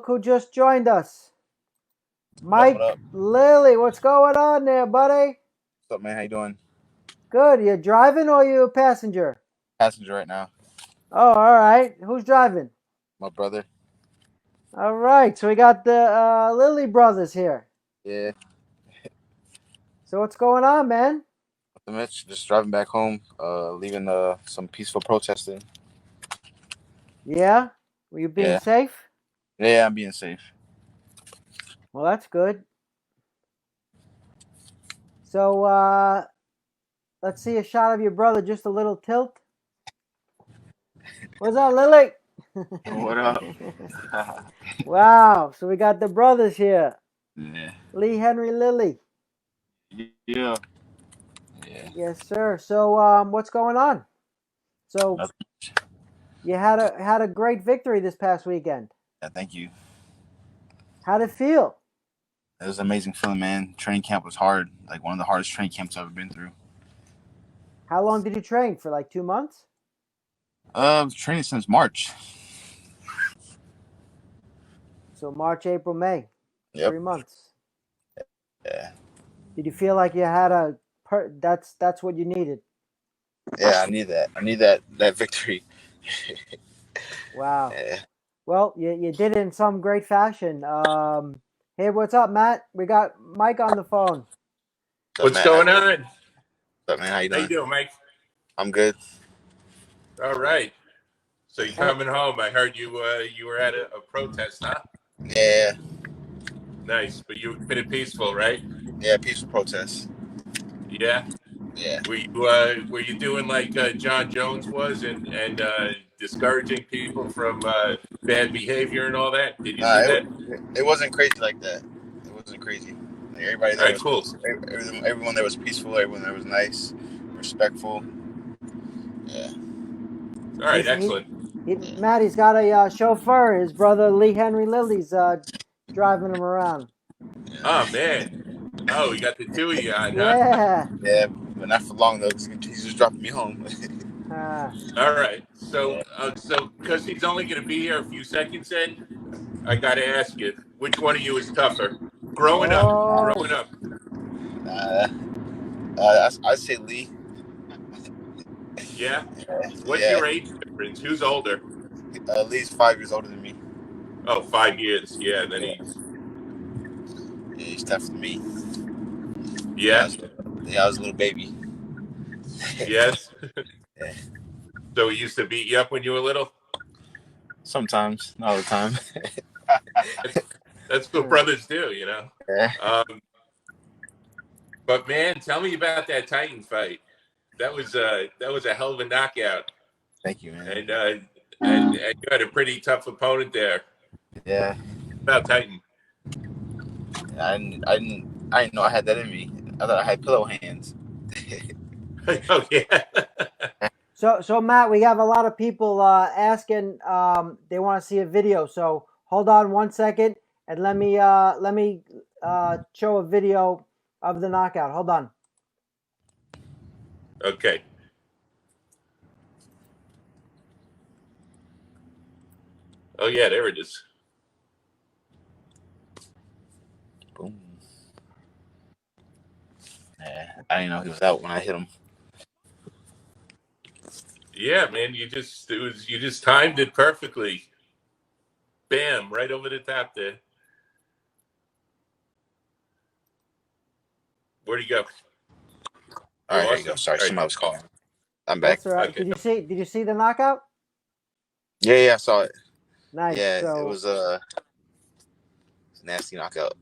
look who just joined us. What Mike up? Lilly, what's going on there, buddy? What's up, man? How you doing? Good. You driving or you a passenger? Passenger right now. Oh, all right. Who's driving? My brother. All right. So we got the Lilly brothers here. Yeah. So what's going on, man? Nothing much. Just driving back home. Leaving some peaceful protesting. Yeah? Were you being safe? Yeah, I'm being safe. Well, that's good. So let's see a shot of your brother. Just a little tilt. What's up, Lilly? What up? Wow. So we got the brothers here. Yeah. Lee Henry Lilly. Yeah. Yes, sir. So what's going on? So Nothing. you had a great victory this past weekend. Yeah, thank you. How'd it feel? It was an amazing feeling, man. Training camp was hard. Like one of the hardest training camps I've ever been through. How long did you train? For like 2 months? I was training since March. So March, April, May. Yep. 3 months. Yeah. Did you feel like you had that's what you needed? Yeah, I need that. I need that victory. Wow. Yeah. Well, you did it in some great fashion. Hey, what's up, Matt? We got Mike on the phone. What's going on? What's up, man? How you doing? How you doing, Mike? I'm good. All right. So you're coming home. I heard you were at a protest, huh? Yeah. Nice. But you were peaceful, right? Yeah, peaceful protest. Yeah. Yeah. Were you doing like John Jones was and discouraging people from bad behavior and all that? Did you do that? It wasn't crazy like that. It wasn't crazy. Like everybody there was cool. Everyone there was peaceful. Everyone there was nice, respectful. Yeah. All right. Excellent. Matt, he's got a chauffeur. His brother Lee Henry Lilly's driving him around. Oh man. Oh, we got the two of you on, huh? Yeah. Yeah, but not for long though. He's just dropping me home. All right. So because he's only going to be here a few seconds in, I got to ask you, which one of you is tougher? Growing up. I'd say Lee. Yeah. What's your age difference? Who's older? Lee's 5 years older than me. Oh, 5 years. Yeah. Then he's tougher than me. Yeah. I was a little baby. Yes. Yeah. So he used to beat you up when you were little? Sometimes, not all the time. That's what brothers do, you know. Yeah. But man, tell me about that Titan fight. That was a hell of a knockout. Thank you, man. And you had a pretty tough opponent there. Yeah. About Titan. I didn't know I had that in me. I thought I had pillow hands. Oh yeah. So Matt, we have a lot of people asking. They want to see a video. So hold on 1 second, and let me show a video of the knockout. Hold on. Okay. Oh yeah, there it is. Boom. Yeah, I didn't know he was out when I hit him. Yeah, man, you just timed it perfectly. Bam, right over the top there. Where'd he go? All right, there you go. Sorry, somebody was calling. I'm back. That's all right. Okay. Did you see the knockout? Yeah, I saw it. Nice. Yeah, so, it was a nasty knockout.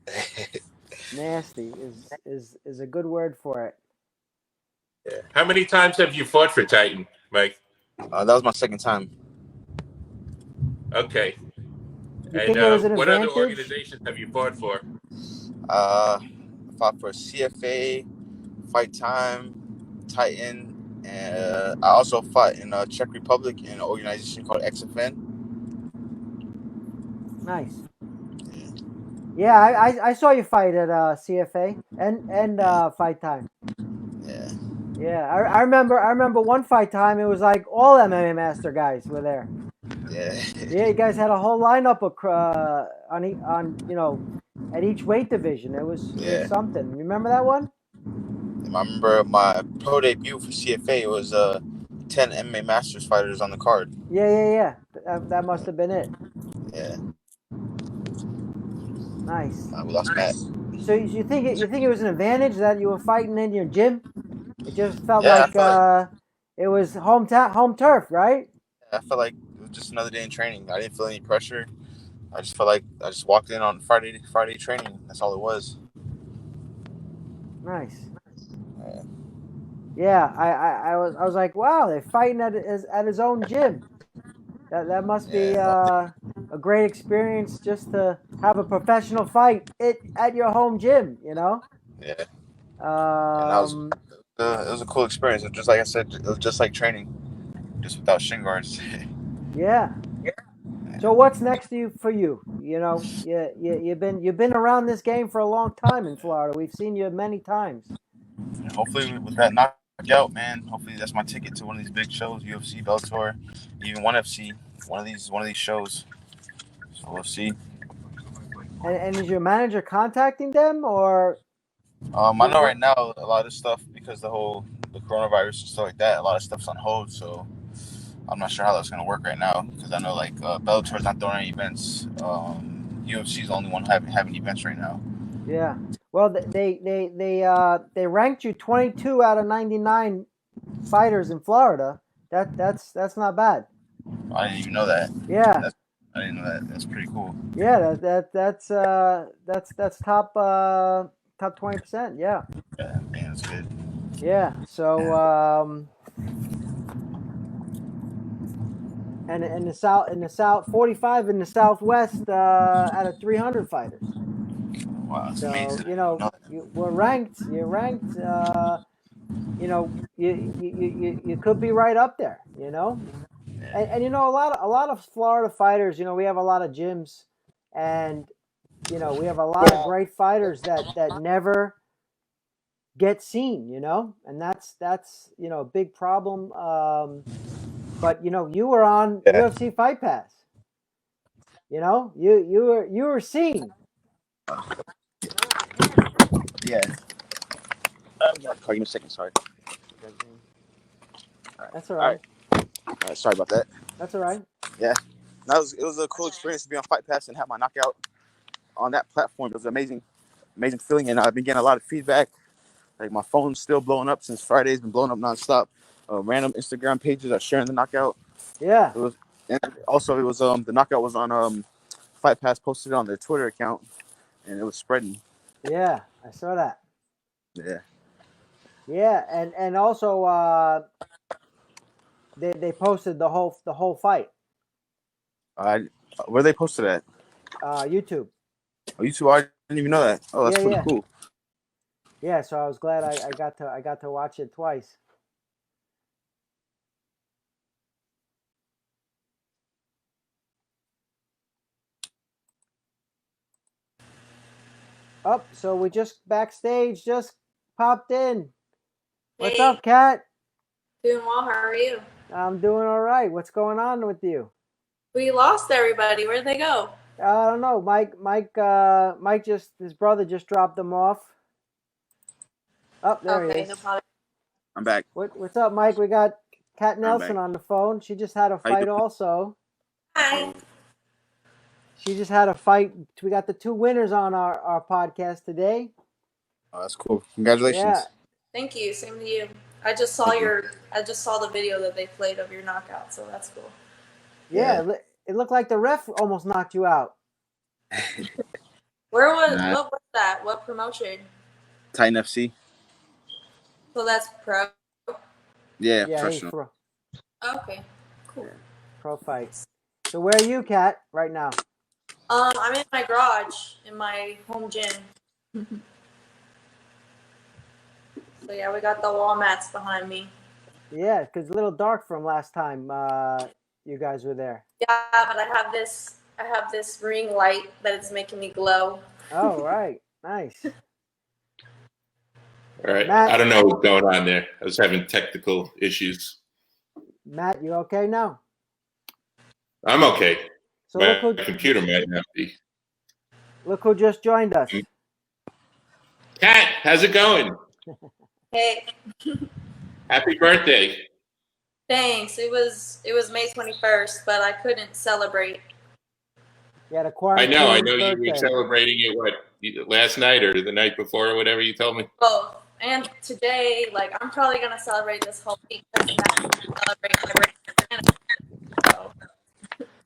Nasty is a good word for it. Yeah. How many times have you fought for Titan, Mike? That was my second time. Okay. You think it was an what advantage? other organizations have you fought for? I fought for CFA, Fight Time, Titan, and I also fought in Czech Republic in an organization called XFN. Nice. Yeah, I saw you fight at CFA and Fight Time. Yeah. Yeah, I remember one Fight Time. It was like all MMA Master guys were there. Yeah. Yeah, you guys had a whole lineup of at each weight division. It was Yeah. something. Remember that one? I remember my pro debut for CFA was 10 MMA Masters fighters on the card. Yeah. That must have been it. Yeah. Nice. We lost Matt. So you think it was an advantage that you were fighting in your gym? It just felt Yeah, like it was home turf, right? I felt like it was just another day in training. I didn't feel any pressure. I just felt like I just walked in on Friday training. That's all it was. Nice. Yeah. Yeah, I was like, wow, they're fighting at his own gym. That must be Yeah. a great experience just to have a professional fight at your home gym. Yeah. And Um, it was a cool experience. It was just like I said, it was just like training, just without shin guards. yeah. So what's next for you? You've been around this game for a long time in Florida. We've seen you many times. Hopefully, with that knockout, man. Hopefully, that's my ticket to one of these big shows: UFC, Bellator, even ONE FC. One of these shows. So we'll see. And is your manager contacting them or I know what? right now a lot of stuff because the coronavirus and stuff like that. A lot of stuff's on hold, so I'm not sure how that's gonna work right now because I know like Bellator's not throwing any events. UFC is the only one having events right now. Yeah. Well, they ranked you 22 out of 99 fighters in Florida. That's not bad. I didn't even know that. Yeah. I didn't know that. That's pretty cool. Yeah, that's top 20%. Yeah. Yeah, man, that's good. Yeah. So and in the south 45 in the Southwest out of 300 fighters. Wow, that's So, amazing. I didn't know that. we're ranked. You're ranked. You could be right up there. Yeah. And a lot of Florida fighters. We have a lot of gyms, and we have a lot of great fighters that never get seen. And that's a big problem. But you were on Yeah. UFC Fight Pass. You were seen. Yeah. Call you in a second. Sorry. That's all All right. right. All right. Sorry about that. That's all right. Yeah. It was a cool experience to be on Fight Pass and have my knockout on that platform. It was an amazing feeling, and I've been getting a lot of feedback. Like my phone's still blowing up since Friday. It's been blowing up nonstop. Random Instagram pages are sharing the knockout. Yeah. It was, and also it was the knockout was on Fight Pass posted on their Twitter account, and it was spreading. Yeah. I saw that. Yeah. Yeah, and also they posted the whole fight. Where they posted at? YouTube. Oh, YouTube. I didn't even know that. Oh, that's Yeah, pretty yeah. cool. Yeah, so I was glad I got to watch it twice. Oh, so we just backstage just popped in. What's Hey, up, Kat? doing well. How are you? I'm doing all right. What's going on with you? We lost everybody. Where'd they go? I don't know. Mike his brother just dropped them off. Oh, there he Okay, is. no problem. I'm back. What's up, Mike? We got Kat Nelson back. on the phone. She just had a How you fight doing? also. Hi. She just had a fight. We got the two winners on our podcast today. Oh, that's cool. Congratulations. Yeah. Thank you. Same to you. I just saw the video that they played of your knockout, so that's cool. Yeah. It looked like the ref almost knocked you out. What was that? What promotion? Titan FC. So that's pro. Yeah, Yeah, he's professional. Okay, cool. pro fight. So where are you, Kat, right now? I'm in my garage in my home gym. So yeah, we got the wall mats behind me. Yeah, because a little dark from last time you guys were there. Yeah, but I have this ring light that is making me glow. Oh, right. Nice. All right. Matt? I don't know what's going on there. I was having technical issues. Matt, you okay now? I'm okay. So My computer might not be. look who just joined us. Kat, how's it going? Hey, Happy birthday. thanks. It was May 21st, but I couldn't celebrate. You had a I quarantine know you birthday. were celebrating it, what, last night or the night before or whatever you told me? Both. And today, like, I'm probably going to celebrate this whole week because I'm going to celebrate my birthday. So,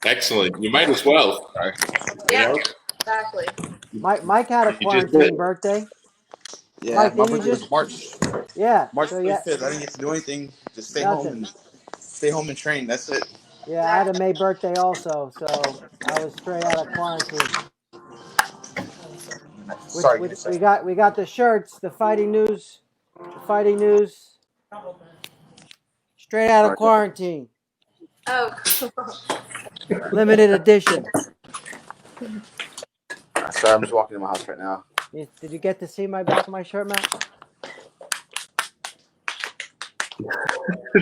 Excellent. You might as well. yeah, You know? exactly. Mike had a You just quarantine did. birthday. Yeah, Mike, my did you birthday was just? March Yeah. March So yeah, 25th. I didn't get to do anything. Just nothing. stay home and train. That's it. Yeah, I had a May birthday also, so I was straight out of quarantine. Which Sorry, guys. we got the shirts, the fighting news, straight out of quarantine, Oh, limited edition. Sorry, I'm just walking in my house right now. Did you get to see my back of my shirt, Matt?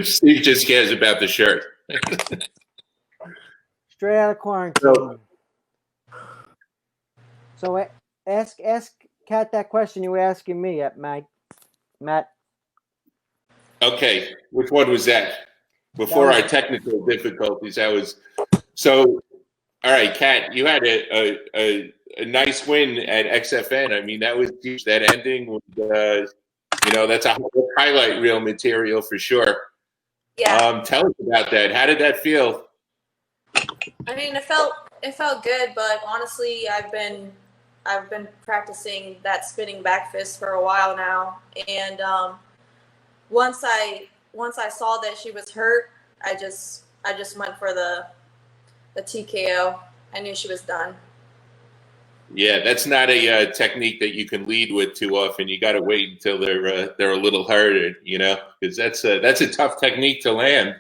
Steve just cares about the shirt. Straight out of quarantine. So ask Kat that question you were asking me, Matt. Okay, which one was that? Before our technical difficulties, that was so. All right, Kat, you had a nice win at XFN. I mean, that was huge. That ending was, that's a highlight reel material for sure. yeah. Tell us about that. How did that feel? I mean, it felt good, but honestly, I've been practicing that spinning back fist for a while now, and once I saw that she was hurt, I just went for the TKO. I knew she was done. Yeah, that's not a technique that you can lead with too often. You got to wait until they're a little hurt, because that's a tough technique to land.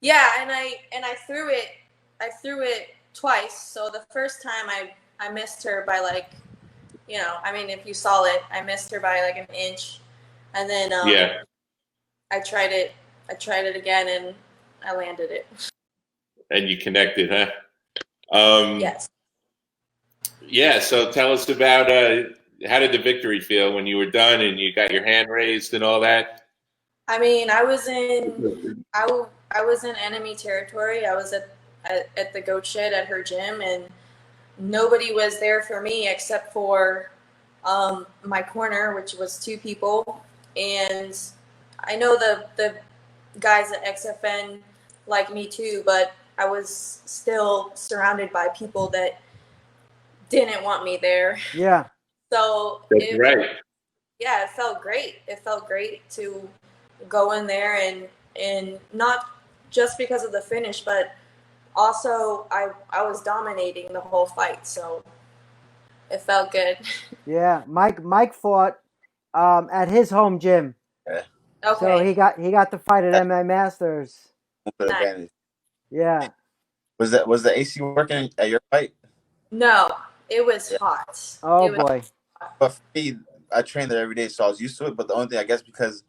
Yeah, and I threw it twice. So the first time I missed her by like, I mean, if you saw it, I missed her by like an inch, and then Yeah. I tried it again and I landed it. And you connected, huh? Yes. Yeah. So tell us about how did the victory feel when you were done and you got your hand raised and all that? I mean, I was in enemy territory. I was at the goat shed at her gym, and nobody was there for me except for my corner, which was two people. And I know the guys at XFN like me too, but I was still surrounded by people that didn't want me there. Yeah. So Right. Yeah, it felt great. It felt great to go in there and not just because of the finish, but also I was dominating the whole fight, so it felt good. Yeah, Mike fought at his home gym. Yeah. Okay. So he got to fight at MMA Masters. Good advantage. Yeah. Was the AC working at your fight? No, it was hot. Oh boy. But for me, I trained there every day, so I was used to it. But the only thing, I guess, because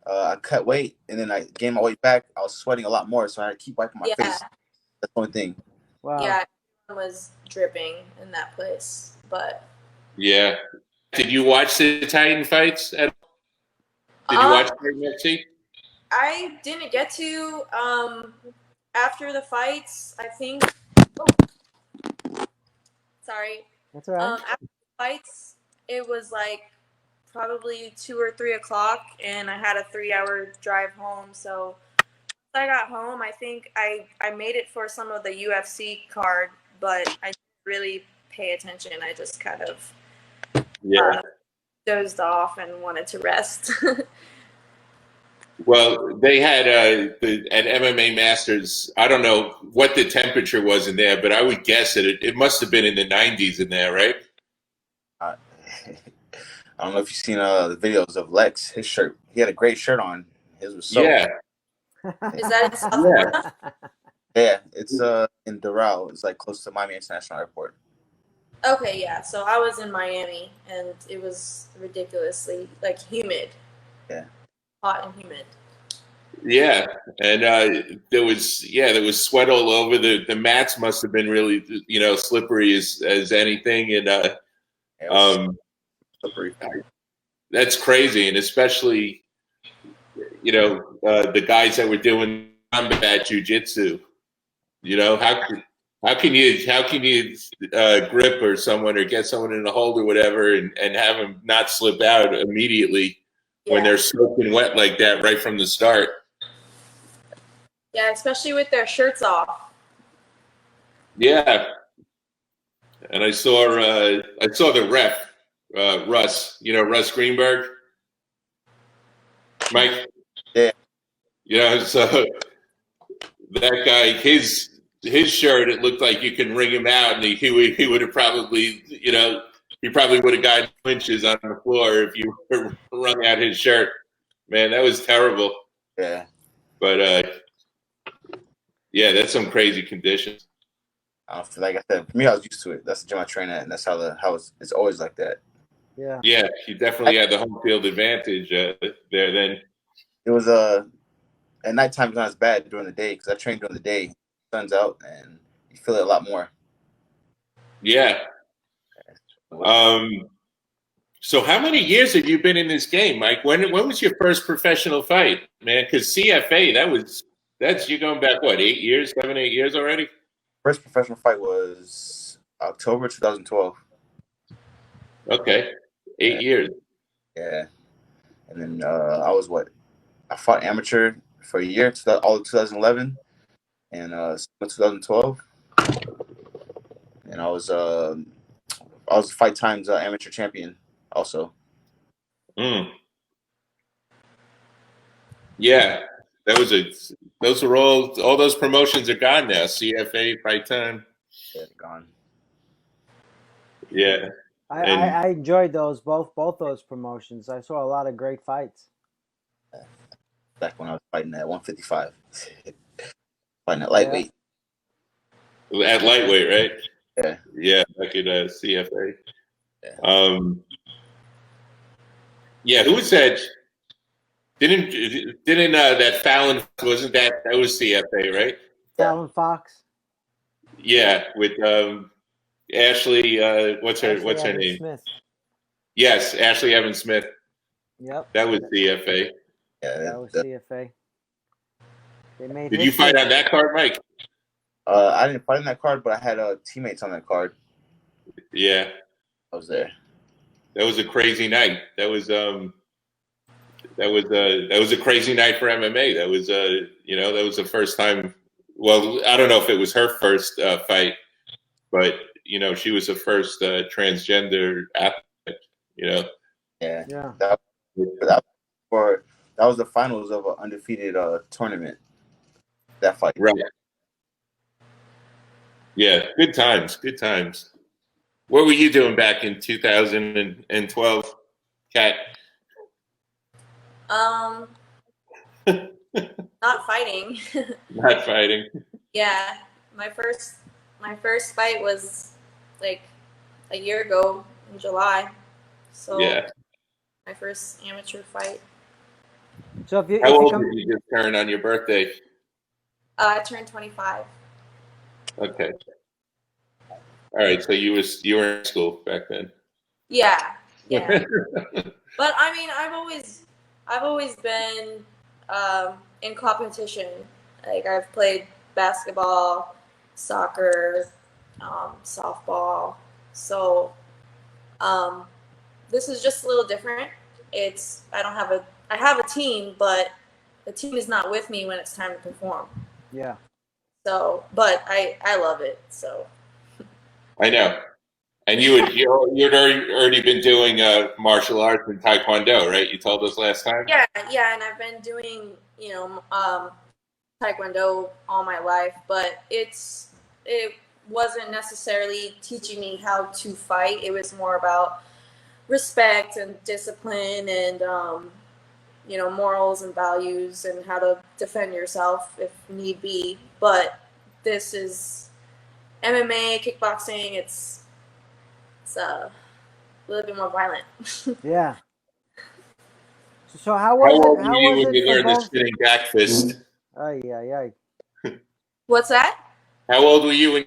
I cut weight and then I gained my weight back, I was sweating a lot more, so I had to keep wiping my face. That's the only thing. Wow. Yeah, it was dripping in that place, but yeah. Did you watch the Titan fights? Did you watch Titan FC? I didn't get to. After the fights, I think. Oh, sorry. That's all right. After the fights, it was like probably 2 or 3 o'clock, and I had a 3-hour drive home. So when I got home, I think I made it for some of the UFC card, but I didn't really pay attention. I just kind of dozed off and wanted to rest. Well, they had at MMA Masters. I don't know what the temperature was in there, but I would guess that it must have been in the 90s in there, right? I don't know if you've seen the videos of Lex. His shirt, he had a great shirt on. His was so. Yeah. Is that in South Florida? Yeah, it's in Doral. It's like close to Miami International Airport. Okay, yeah. So I was in Miami, and it was ridiculously humid. Yeah. Hot and humid. Yeah, and there was sweat all over. The mats must have been really, slippery as anything, and Yeah, it was um, slippery. that's crazy. And especially, the guys that were doing combat jujitsu. How can you grip or someone or get someone in a hold or whatever and have them not slip out immediately when Yeah. they're soaking wet like that right from the start? Yeah, especially with their shirts off. Yeah, and I saw the ref, Russ. Russ Greenberg, Mike. Yeah. So that guy, his shirt, it looked like you can wring him out, and he would have probably, he probably would have gotten inches on the floor if you wrung out his shirt. Man, that was terrible. Yeah. But yeah, that's some crazy conditions. Like I said, for me, I was used to it. That's the gym I train at, and that's how it's always like that. Yeah. Yeah, you definitely had the home field advantage there. Then it was at nighttime, it's not as bad during the day because I train during the day. Sun's out, and you feel it a lot more. Yeah. So how many years have you been in this game, Mike? When was your first professional fight, man? Because CFA, that's you going back what, 8 years, 7, 8 years already? First professional fight was October 2012. Okay, 8 years. Yeah, and then I fought amateur for a year, all of 2011, and 2012, and I was Fight Times amateur champion also. Yeah, those are all those promotions are gone now. CFA, Fight Time. Yeah, gone. Yeah. I enjoyed both those promotions. I saw a lot of great fights. Back when I was fighting at 155, fighting at lightweight. At lightweight, right? Yeah. Yeah, back at CFA. Yeah. Yeah, who was that? Didn't that Fallon, wasn't that was CFA, right? Fallon Fox. Yeah, with Ashley. What's her name? Smith. Yes, Ashley Evans Smith. Yep. That was CFA. Yeah, that was CFA. They made. Did you fight on that card, Mike? I didn't fight on that card, but I had teammates on that card. Yeah, I was there. That was a crazy night. That was a crazy night for MMA. That was that was the first time. Well, I don't know if it was her first fight, but she was the first transgender athlete. Yeah. Yeah. That was the finals of an undefeated tournament. That fight. Right. Yeah, good times. Good times. What were you doing back in 2012, Kat? Not fighting. Not fighting. Yeah, my first fight was like a year ago in July. So yeah, my first amateur fight. So how old did you just turn on your birthday? I turned 25. Okay. All right, so you were in school back then. Yeah. But I mean, I've always been in competition. Like I've played basketball, soccer, softball. So this is just a little different. I have a team, but the team is not with me when it's time to perform. Yeah. So, but I love it. So. I know. And you'd already been doing martial arts and taekwondo, right? You told us last time. Yeah, and I've been doing taekwondo all my life, but it wasn't necessarily teaching me how to fight. It was more about respect and discipline and morals and values and how to defend yourself if need be. But this is MMA, kickboxing. It's a little bit more violent. Yeah. So how How was old it? were How you was when you it for learned the both? spinning back fist? Ay, ay, ay. What's that? How old were you when?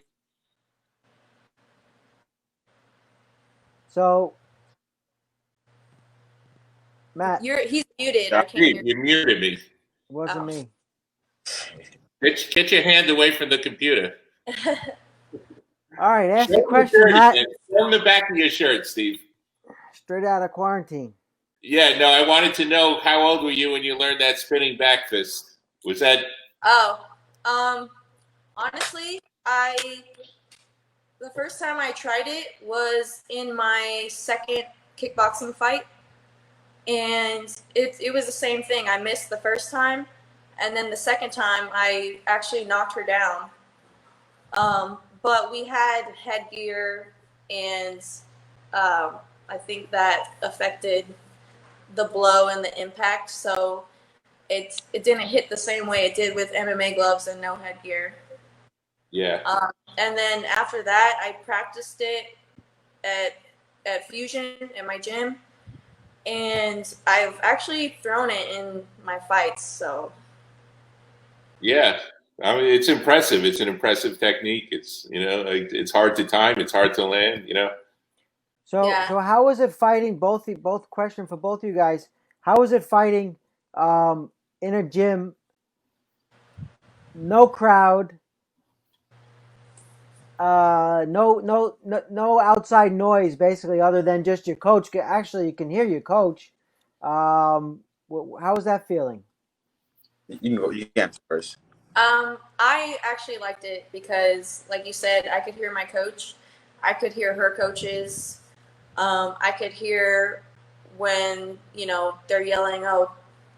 So, Matt, He's muted. I Yeah. can't hear. You muted me. wasn't Oh. me. Get your hand away from the computer. All right, ask Show a me the question, shirt Matt. again. Show me the back of your shirt, Steve. Straight out of quarantine. Yeah, no, I wanted to know how old were you when you learned that spinning back fist? Was that Oh, honestly, the first time I tried it was in my second kickboxing fight, and it was the same thing. I missed the first time, and then the second time I actually knocked her down. But we had headgear, and I think that affected the blow and the impact. So it didn't hit the same way it did with MMA gloves and no headgear. yeah. And then after that, I practiced it at Fusion in my gym, and I've actually thrown it in my fights. So Yeah. I mean, it's impressive. It's an impressive technique. It's, like, it's hard to time. It's hard to land, So, yeah. so how was it fighting? Both question for both of you guys. How was it fighting in a gym, no crowd, no outside noise, basically, other than just your coach? Actually, you can hear your coach. How was that feeling? You can go. You can answer first. I actually liked it because, like you said, I could hear my coach. I could hear her coaches. I could hear when, they're yelling, oh,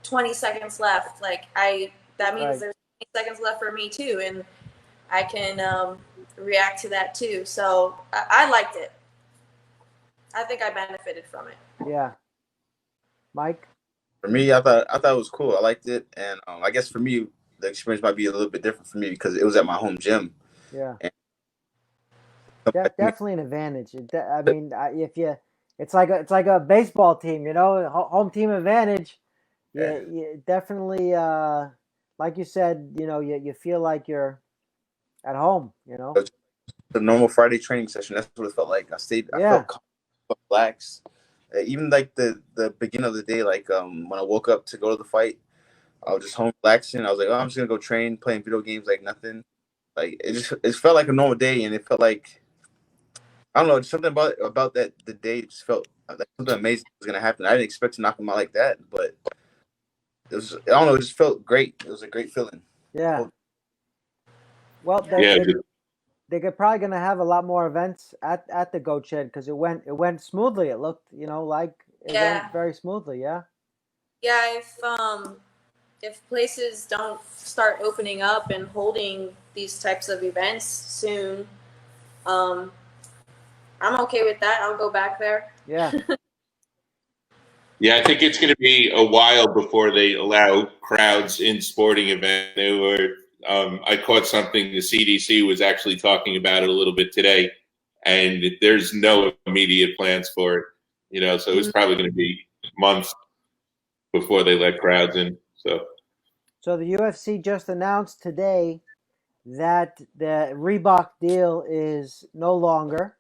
20 seconds left. Like that means Right. there's 20 seconds left for me too. And I can react to that too. So I liked it. I think I benefited from it. Yeah. Mike? For me, I thought it was cool. I liked it, and I guess for me, the experience might be a little bit different for me because it was at my home gym. Yeah. And Definitely an advantage. I mean, it's like a baseball team, home team advantage. Yeah, definitely. Like you said, you feel like you're at home. The normal Friday training session. That's what it felt like. I Yeah. felt relaxed. Even like the beginning of the day, like when I woke up to go to the fight, I was just home relaxing. I was like, oh, I'm just gonna go train, playing video games like nothing. Like it felt like a normal day, and it felt like I don't know, just something about that the day just felt like something amazing was gonna happen. I didn't expect to knock him out like that, but it was I don't know, it just felt great. It was a great feeling. Yeah. Well, Yeah. they're probably gonna have a lot more events at the Goat Shed because it went smoothly. It looked, like it went very smoothly. Yeah. Yeah. If places don't start opening up and holding these types of events soon, I'm okay with that. I'll go back there. Yeah. Yeah, I think it's going to be a while before they allow crowds in sporting events. I caught something the CDC was actually talking about it a little bit today, and there's no immediate plans for it. So it's probably going to be months before they let crowds in. So the UFC just announced today that the Reebok deal is no longer.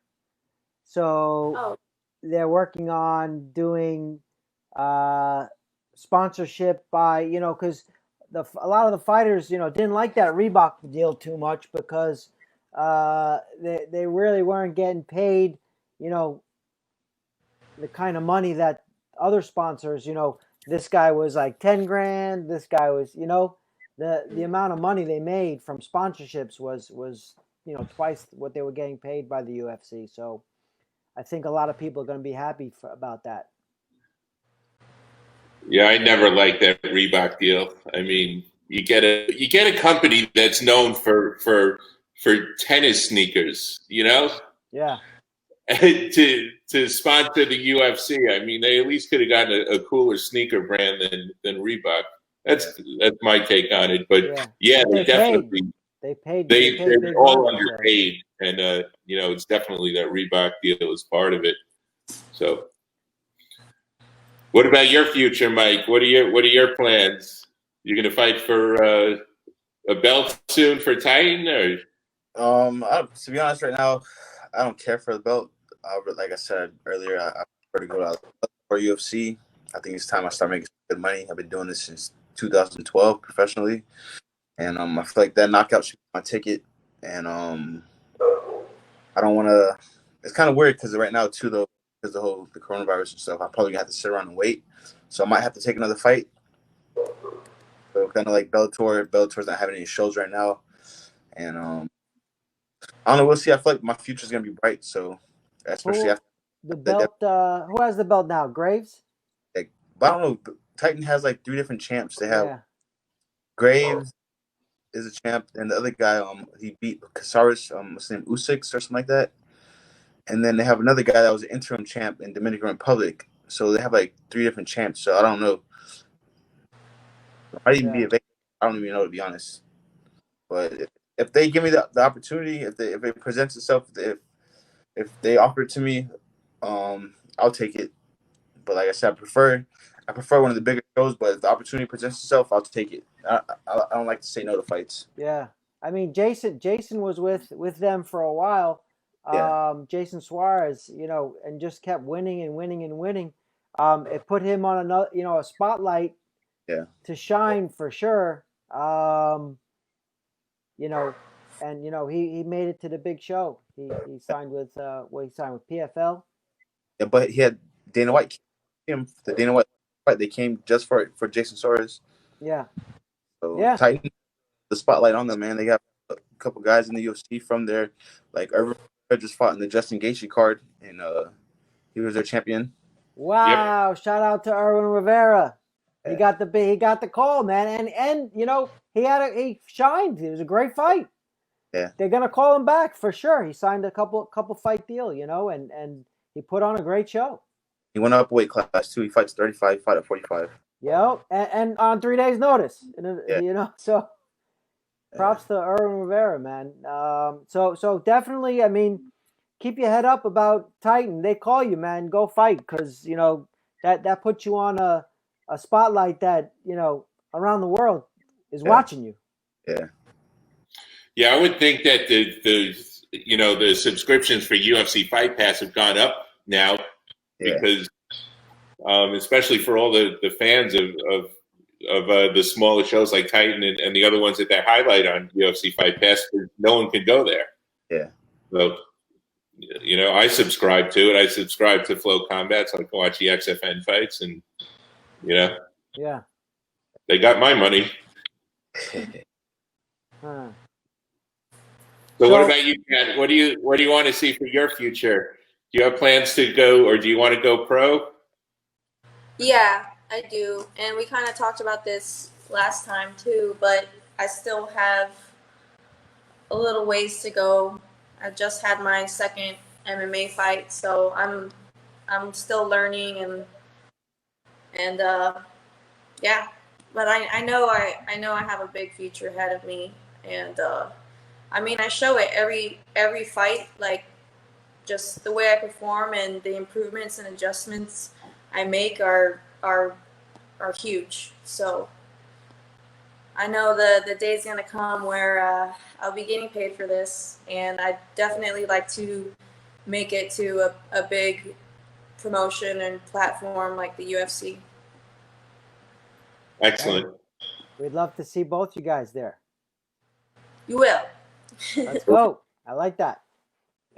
So they're working on doing sponsorship by, because a lot of the fighters, didn't like that Reebok deal too much because they really weren't getting paid, the kind of money that other sponsors, this guy was like 10 grand, this guy was, the amount of money they made from sponsorships was twice what they were getting paid by the UFC. So I think a lot of people are going to be happy about that. Yeah, I never liked that Reebok deal. I mean, you get a company that's known for tennis sneakers, Yeah. to sponsor the UFC. I mean, they at least could have gotten a cooler sneaker brand than Reebok. That's my take on it. But yeah, But they definitely paid they're big all money, underpaid, and it's definitely that Reebok deal is part of it. So, What about your future, Mike? What are your plans? You gonna fight for a belt soon for Titan, or? To be honest, right now, I don't care for the belt. Like I said earlier, I prefer to go to for UFC. I think it's time I start making some good money. I've been doing this since 2012 professionally, and I feel like that knockout should be my ticket. And I don't want to. It's kind of weird because right now too, though, because the coronavirus and stuff, I'm probably gonna have to sit around and wait. So I might have to take another fight. So kind of like Bellator. Bellator's not having any shows right now, and I don't know. We'll see. I feel like my future's gonna be bright. So especially after the belt. Who has the belt now? Graves. like, but I don't know. Titan has like 3 different champs. They have Yeah. Graves is a champ, and the other guy he beat Casares what's his name, Usyk or something like that. And then they have another guy that was an interim champ in Dominican Republic. So they have like 3 different champs. So I don't know. I might even be available. I don't even know, to be honest. But if they give me the opportunity, if it presents itself, if they offer it to me, I'll take it. But like I said, I prefer one of the bigger shows. But if the opportunity presents itself, I'll take it. I don't like to say no to fights. Yeah, I mean Jason was with them for a while. Yeah. Jason Suarez, and just kept winning and winning and winning. It put him on another, a spotlight. Yeah. To shine for sure. And he made it to the big show. He signed with he signed with PFL. Yeah, but he had Dana White. The Dana White fight, they came just for Jason Suarez. Yeah. So yeah. Titan, the spotlight on them, man. They got a couple guys in the UFC from there. Like Irvin just fought in the Justin Gaethje card, and he was their champion. Wow! Yep. Shout out to Irwin Rivera. Yeah. He got the call, man, and he shined. It was a great fight. Yeah. They're gonna call him back for sure. He signed a couple fight deal, and he put on a great show. He went up weight class too. He fights 35, fight at 45. Yep, and on 3 days' notice. So props to Irwin Rivera, man. So definitely, I mean, keep your head up about Titan. They call you, man. Go fight, because that puts you on a spotlight that around the world is watching you. Yeah. Yeah, I would think that the subscriptions for UFC Fight Pass have gone up now, because especially for all the fans of the smaller shows like Titan and the other ones that they highlight on UFC Fight Pass, no one can go there. Yeah. So, I subscribe to it. I subscribe to Flow Combat, so I can watch the XFN fights, and yeah, they got my money. Huh. So what about you, Ken? What do you want to see for your future? Do you have plans to go, or do you want to go pro? Yeah, I do. And we kind of talked about this last time too, but I still have a little ways to go. I just had my second MMA fight, so I'm still learning and yeah. But I know I have a big future ahead of me, and I mean, I show it every fight, like just the way I perform and the improvements and adjustments I make are huge. So I know the day's gonna come where I'll be getting paid for this, and I'd definitely like to make it to a big promotion and platform like the UFC. Excellent. We'd love to see both you guys there. You will. Let's go. I like that.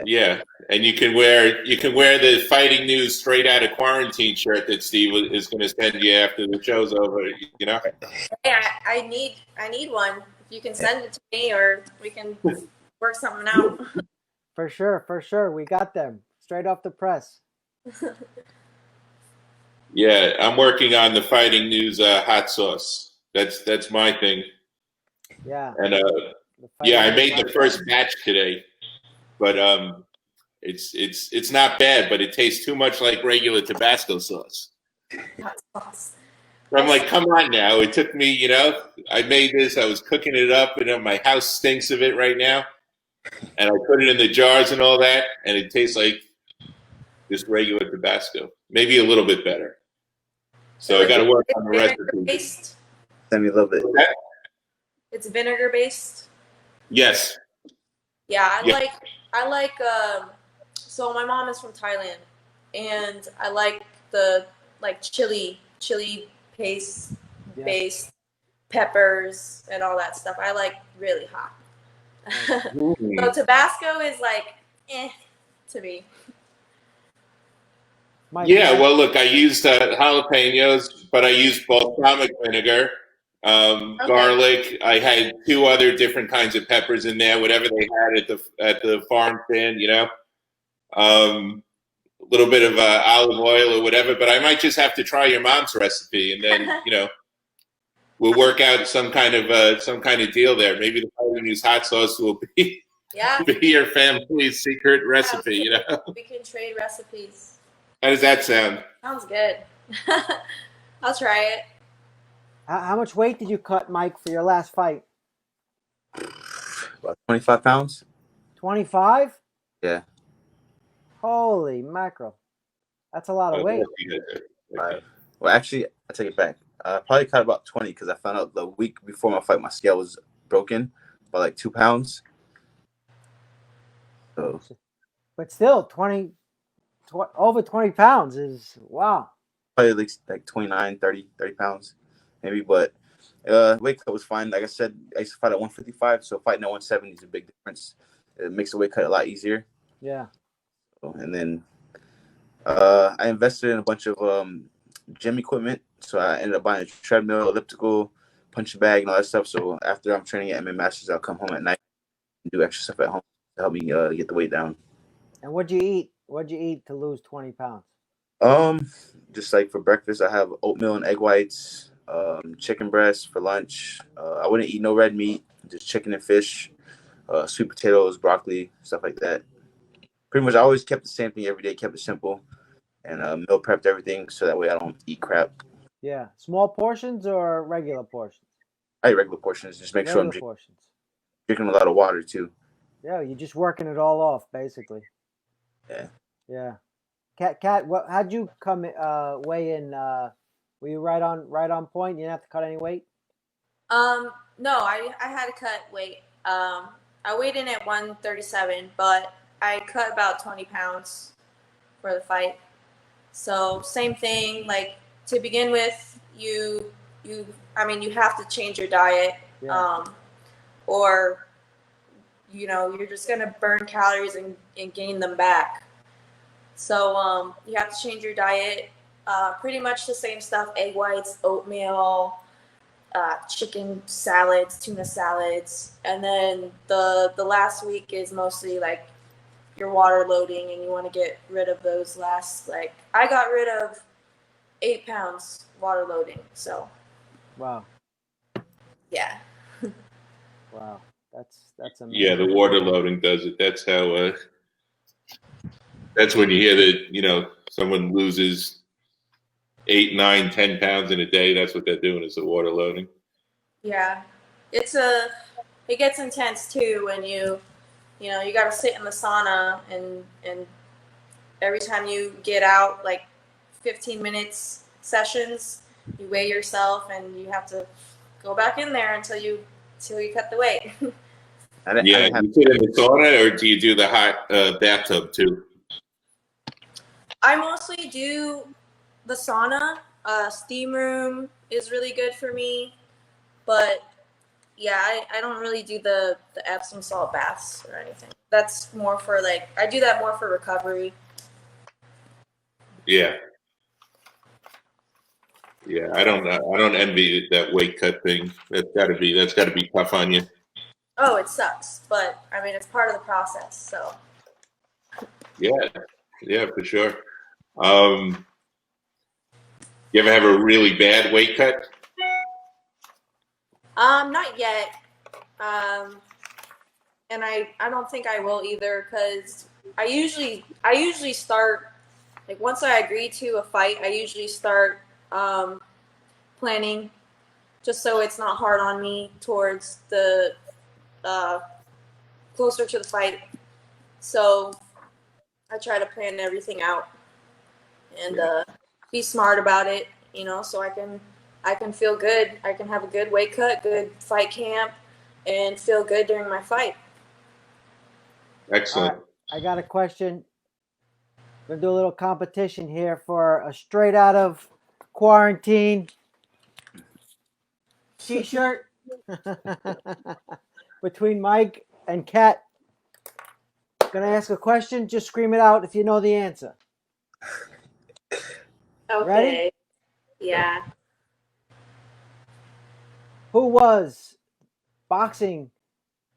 Yeah, and you can wear the Fighting News straight out of quarantine shirt that Steve is going to send you after the show's over. Hey, I need one. If you can send it to me, or we can work something out. For sure. We got them straight off the press. Yeah, I'm working on the Fighting News hot sauce. That's my thing. Yeah. And I made the first batch today, but it's not bad, but it tastes too much like regular Tabasco sauce. Hot sauce. I'm like, come on now. It took me, I made this. I was cooking it up, and my house stinks of it right now. And I put it in the jars and all that, and it tastes like just regular Tabasco. Maybe a little bit better. So I got to work on the vinegar recipe. based. Send me a little bit. It's vinegar based. Yes. Yeah, Yeah. I like so my mom is from Thailand, and I like the like chili paste Yes. based peppers and all that stuff. I like really hot. So Tabasco is like to me. Mike, Yeah, Mike, well, look, I used jalapenos, but I used balsamic vinegar, garlic. I had 2 other different kinds of peppers in there, whatever they had at the farm stand, you know. A little bit of olive oil or whatever. But I might just have to try your mom's recipe, and then you know we'll work out some kind of deal there. Maybe the Taiwanese hot sauce will be Yeah. be your family's secret recipe. You know, we can trade recipes. how does that sound? Sounds good. I'll try it. how much weight did you cut, Mike, for your last fight? About 25 pounds. 25? Yeah. Holy mackerel. That's a lot of weight. Well, actually, I take it back. I probably cut about 20 because I found out the week before my fight, my scale was broken by like 2 pounds. So, But still, 20 over 20 pounds is wow. probably at least like 29, 30 pounds maybe. But weight cut was fine. Like I said, I used to fight at 155, so fighting at 170 is a big difference. It makes the weight cut a lot easier. Yeah. And then I invested in a bunch of gym equipment. So I ended up buying a treadmill, elliptical, punching bag, and all that stuff. So after I'm training at MMA Masters, I'll come home at night and do extra stuff at home to help me get the weight down. And what'd you eat? What'd you eat to lose 20 pounds? Just like for breakfast, I have oatmeal and egg whites, chicken breast for lunch. I wouldn't eat no red meat, just chicken and fish, sweet potatoes, broccoli, stuff like that. Pretty much, I always kept the same thing every day, kept it simple, and meal prepped everything so that way I don't eat crap. Yeah. Small portions or regular portions? I eat regular portions. Just make sure I'm drinking a lot of water too. Yeah, you're just working it all off, basically. Yeah. Yeah. Kat, how'd you come weigh in? Were you right on point? You didn't have to cut any weight? No, I had to cut weight. I weighed in at 137, but I cut about 20 pounds for the fight. So same thing, like to begin with, you have to change your diet, or you're just gonna burn calories and gain them back. So you have to change your diet. Pretty much the same stuff: egg whites, oatmeal, chicken salads, tuna salads, and then the last week is mostly like your water loading, and you want to get rid of those last. Like I got rid of 8 pounds water loading. So. Wow. Yeah. Wow. That's amazing. Yeah, the water loading does it. That's how. That's when you hear that someone loses 8, 9, 10 pounds in a day. That's what they're doing is the water loading. Yeah, it gets intense too when you got to sit in the sauna and every time you get out, like 15 minutes sessions, you weigh yourself and you have to go back in there until you cut the weight. You sit in the sauna, or do you do the hot bathtub too? I mostly do the sauna. Steam room is really good for me, but yeah, I don't really do the Epsom salt baths or anything. That's more for I do that more for recovery. Yeah. Yeah, I don't envy that weight cut thing. That's got to be tough on you. Oh, it sucks, but I mean it's part of the process. So. Yeah, for sure. You ever have a really bad weight cut? Not yet. And I don't think I will either, because I usually start once I agree to a fight, I usually start planning, just so it's not hard on me towards the closer to the fight. So I try to plan everything out and be smart about it you know, so I can feel good. I can have a good weight cut, good fight camp, and feel good during my fight. Excellent. All right, I got a question. We're gonna do a little competition here for a straight out of quarantine T-shirt between Mike and Kat. Gonna ask a question. Just scream it out if you know the answer. Okay. Ready? Yeah. Who was boxing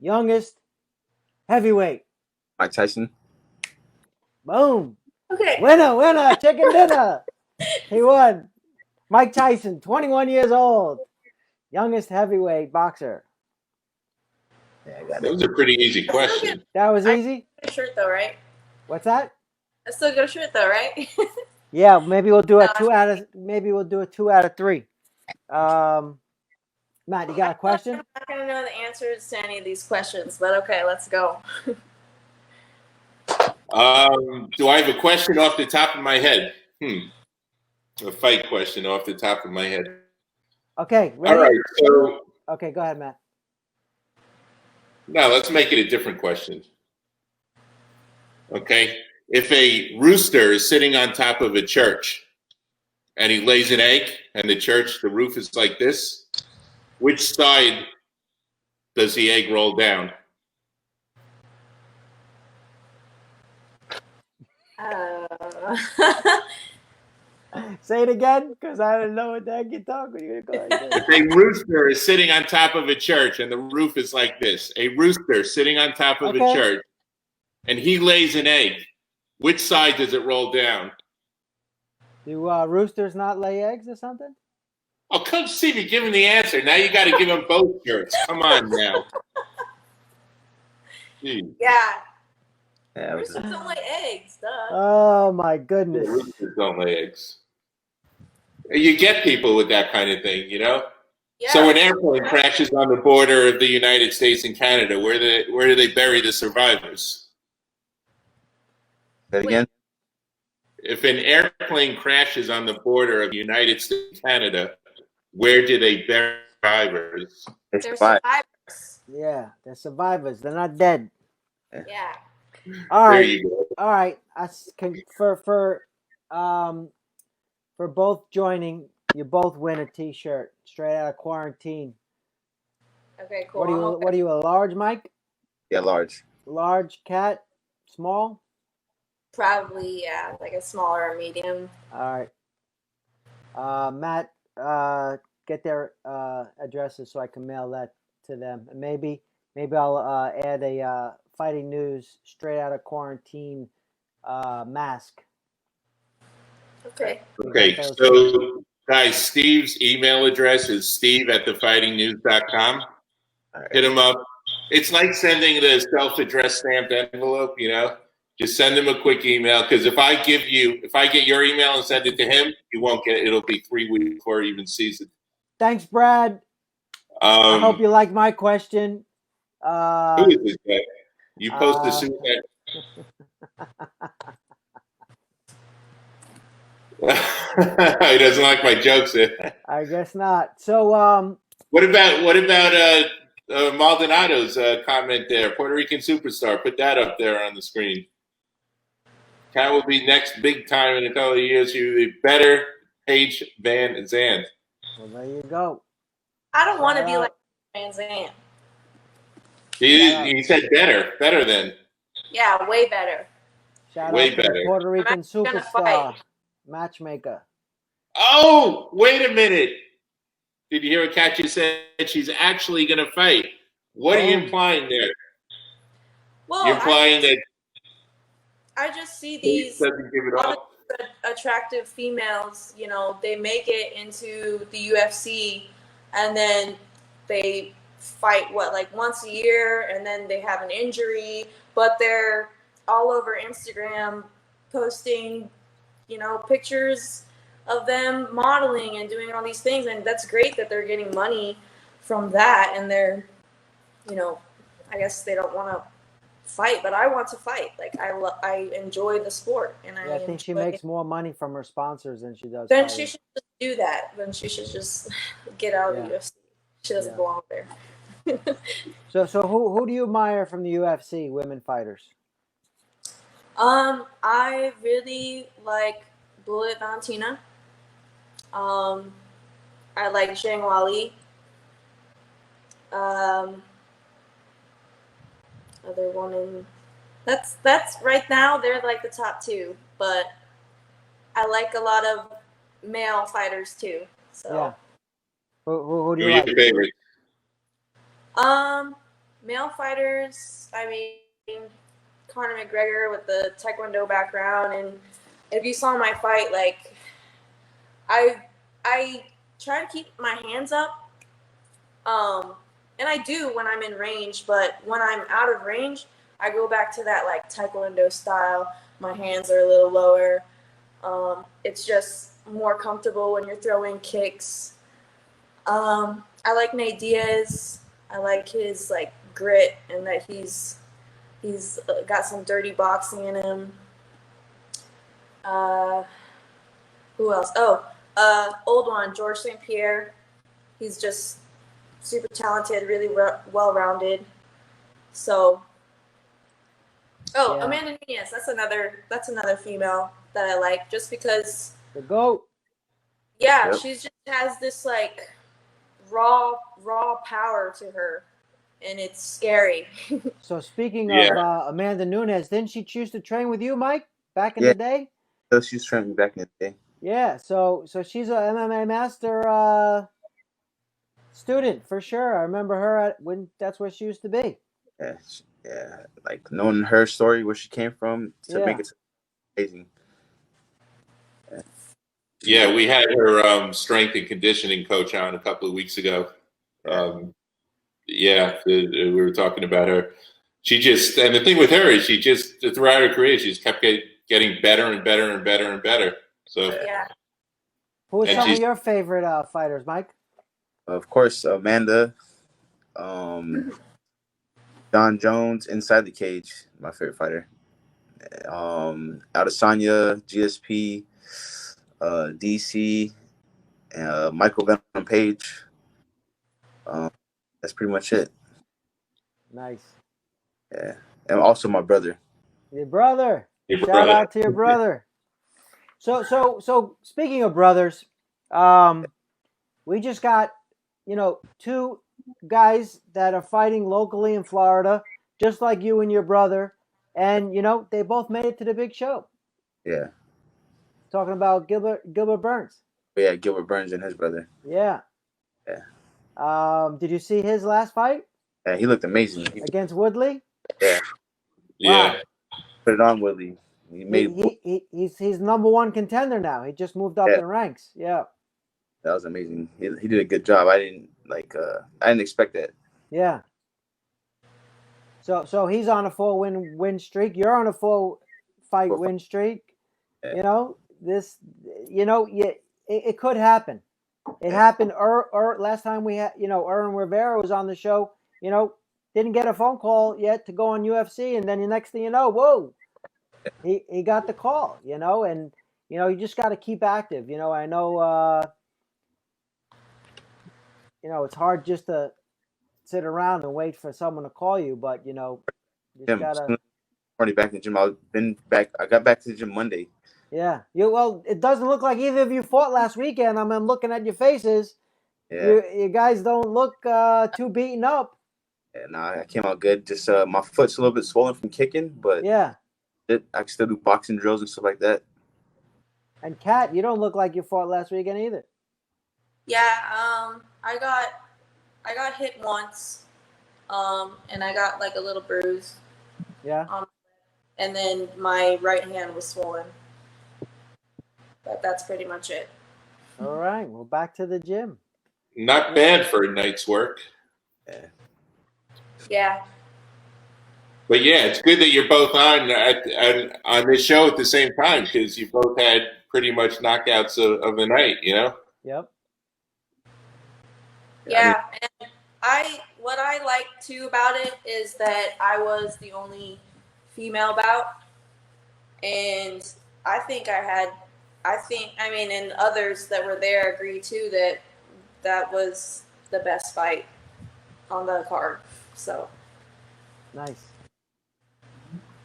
youngest heavyweight? Mike Tyson. Boom. Okay. Winner, chicken dinner. He won. Mike Tyson, 21 years old. Youngest heavyweight boxer. Yeah, I got That it. was a pretty easy question. That was easy? Good shirt though, right? What's that? That's still a good shirt though, right? Yeah, maybe we'll do a 2 out of 3. Matt, you got a question? I'm not gonna know the answers to any of these questions, but okay, let's go. Do I have a question off the top of my head? A fight question off the top of my head. Okay, ready? All right. So, okay, go ahead, Matt. no, let's make it a different question. Okay. If a rooster is sitting on top of a church and he lays an egg and the roof is like this, which side does the egg roll down? Say it again, because I don't know what the heck you're talking. You're gonna go like this. If a rooster is sitting on top of a church and the roof is like this, a rooster sitting on top of a church and he lays an egg, which side does it roll down? Do roosters not lay eggs or something? Oh, come see me give him the answer. Now you got to give him both shirts. Come on now. Jeez. Yeah. Roosters don't lay eggs, duh. Oh my goodness. Roosters don't lay eggs. You get people with that kind of thing, you know? Yeah. So an airplane crashes on the border of the United States and Canada. Where do they bury the survivors? Say it again. If an airplane crashes on the border of the United States and Canada, where do they bury survivors? They're They're survivors. survivors. Yeah, they're survivors. They're not dead. Yeah. All There right. you go. All right. For both joining, you both win a T-shirt straight out of quarantine. Okay, cool. What are you, a large, Mike? Yeah, large. Large, Cat? Small? Probably, yeah, like a smaller or medium. All right. Matt, get their addresses so I can mail that to them. And maybe I'll add a Fighting News straight out of quarantine mask. Okay. Okay, so guys, Steve's email address is steve@thefightingnews.com. All right. Hit him up. It's like sending the self-addressed stamped envelope, you know? Just send him a quick email, because if I get your email and send it to him, you won't get it. It'll be 3 weeks before he even sees it. Thanks, Brad. I hope you like my question. Who is this guy? You post the suicide. He doesn't like my jokes. I guess not. So, What about Maldonado's comment there? Puerto Rican superstar. Put that up there on the screen. Cat will be next big time in a couple of years. You'll be better, Paige Van Zandt. well, there you go. I don't want to be like Van Zandt. He said better than. Yeah, way better. Shout Way out to better. the Puerto Rican I'm gonna superstar, fight. matchmaker. Oh, wait a minute. Did you hear what Kat just said? She's actually going to fight. What are you implying there? Well, You're implying that I just see he these doesn't give it up. attractive females, you know, they make it into the UFC and then they fight like once a year and then they have an injury, but they're all over Instagram posting, you know, pictures of them modeling and doing all these things, and that's great that they're getting money from that, and they're, you know, I guess they don't want to fight, but I want to fight. Like I enjoy the sport, and I think she makes more money from her sponsors than she does. Then fighting. she should do that, then she should just get out of the UFC. She doesn't belong there. So who do you admire from the UFC women fighters? I really like Bullet Valentina. I like Zhang Wali. Other woman. That's right now they're like the top two, but I like a lot of male fighters too. So Yeah. Who do Who you are like? your favorites? male fighters, I mean Conor McGregor with the Taekwondo background, and if you saw my fight, like I try to keep my hands up. And I do when I'm in range, but when I'm out of range, I go back to that like Taekwondo style. My hands are a little lower. It's just more comfortable when you're throwing kicks. I like Nate Diaz. I like his like grit and that he's got some dirty boxing in him. Who else? Old one, George St. Pierre. He's just super talented, really well-rounded. So, Amanda Nunes. That's another female that I like, just because The GOAT. Yeah, Yep. she just has this like raw power to her, and it's scary. So speaking Yeah. of Amanda Nunes, didn't she choose to train with you, Mike, back in Yeah. the day? So she's training back in the day. Yeah. So she's a MMA master student for sure. I remember her when that's where she used to be. Yeah, like knowing her story, where she came from, to make it amazing. Yeah, we had her strength and conditioning coach on a couple of weeks ago. We were talking about her. And the thing with her is she just, throughout her career, she's kept getting better and better and better and better. So Yeah. Who are And some of she's- your favorite fighters, Mike? Of course, Amanda, John Jones, inside the cage, my favorite fighter. Adesanya, GSP, DC, Michael Venom Page. That's pretty much it. Nice. Yeah, and also my brother. Your brother. Your Shout brother. out to your brother. So speaking of brothers, we just got, two guys that are fighting locally in Florida, just like you and your brother, and they both made it to the big show. Yeah. Talking about Gilbert Burns. But yeah, Gilbert Burns and his brother. Yeah. Yeah. Did you see his last fight Yeah, he looked amazing. against Woodley? Yeah. Yeah. Wow. Put it on, Willie. He made He's number one contender now. He just moved up in ranks. Yeah. that was amazing. He did a good job. I didn't expect that. Yeah. So he's on a 4-win streak. You're on a 4-fight win streak. Yeah. It could happen. It happened. Last time we had, Erwin Rivera was on the show. Didn't get a phone call yet to go on UFC, and then the next thing you know, whoa, he got the call. And you just got to keep active. I know. It's hard just to sit around and wait for someone to call you, but just gotta. Already back in the gym. I got back to the gym Monday. Yeah. Well, it doesn't look like either of you fought last weekend. I'm looking at your faces. Yeah. You guys don't look too beaten up. Yeah, I came out good. Just my foot's a little bit swollen from kicking, but Yeah. I can still do boxing drills and stuff like that. And Kat, you don't look like you fought last weekend either. Yeah, I got hit once, and I got like a little bruise. Yeah. And then my right hand was swollen. But that's pretty much it. All right. Well, back to the gym. Not bad for a night's work. Yeah. Yeah. But yeah, it's good that you're both on this show at the same time, because you both had pretty much knockouts of the night, Yep. Yeah, and what I like too about it is that I was the only female bout, and I think I had I think, I mean, and others that were there agree too that that was the best fight on the card. So Nice.